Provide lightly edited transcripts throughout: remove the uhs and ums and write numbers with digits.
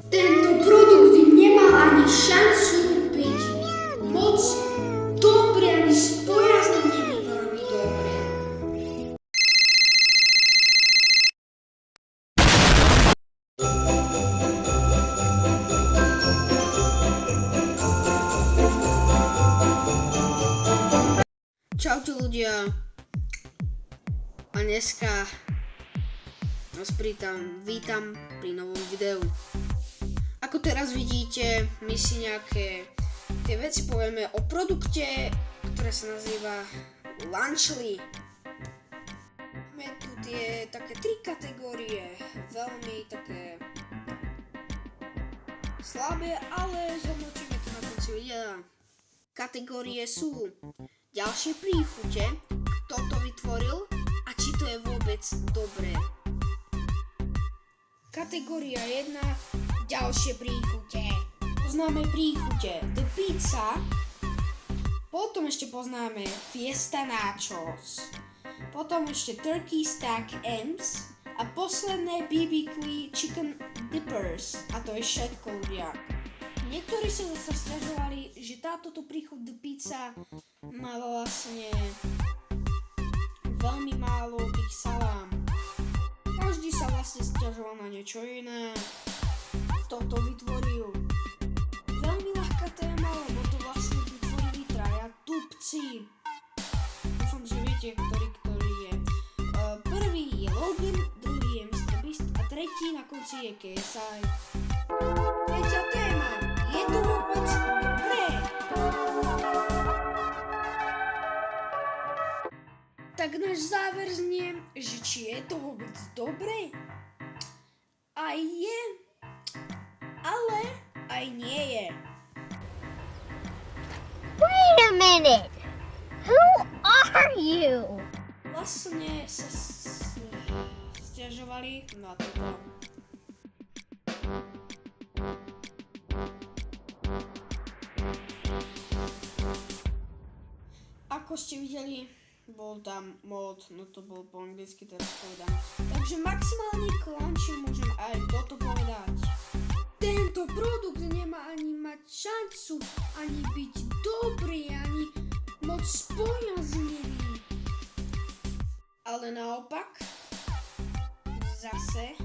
Tento produkt nemá ani šancu byť moc dobrý, ani spojazný není veľmi dobré. Čaute ľudia, a dneska vás vítam pri novom videu. Ako teraz vidíte, my si nejaké tie veci povieme o produkte, ktoré sa nazýva Lunchly. Máme tu tie také 3 kategórie, veľmi také slabé, ale zhodnotíme to na konci videa. Kategórie sú ďalšie príchute, kto to vytvoril a či to je vôbec dobré. Kategória 1, ďalšie príchute. Poznáme príchute The Pizza, potom ešte poznáme Fiesta Nachos, potom ešte Turkey Stack M's a posledné BBQ Chicken Dippers. A to je všetko, ľudia. Niektorí sa zase sťažovali, že táto príchuť The Pizza má vlastne veľmi málo tých salám. Každý sa vlastne sťažoval na niečo iné. Kto to vytvoril? Veľmi ľahká téma, lebo to vlastne vytvorili traja tupci. Dúfam, že viete, ktorý je. Prvý je Logan, druhý je MrBeast a tretí na konci je KSI. Tretia téma. Je to vôbec dobré? Tak náš záver znie, že či je to vôbec dobré? Aj je, ale aj nie je. Wait a minute! Who are you? Vlastne sa sťažovali na toto. Ako ste videli, bol tam mod, no to bol po anglicky teraz povedané. Takže maximálne klanči môžem aj toto povedať. Tento produkt nemá ani mať šancu, ani byť dobrý, ani moc spojaznený. Ale naopak, zase,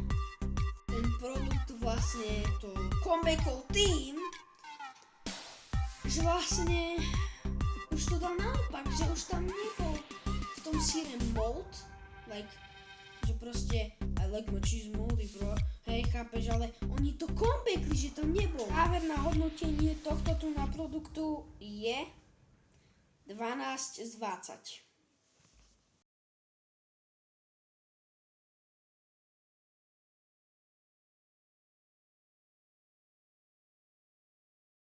ten produkt vlastne to comebackol tým, že vlastne už to dal naopak, že už tam nebol v tom síre mold, like, že proste I like my cheese moldy, bro, hej, chápeš, ale oni to comebackli, že tam nebol. Záverné hodnotenie tohto tu na produktu je 12 z 20.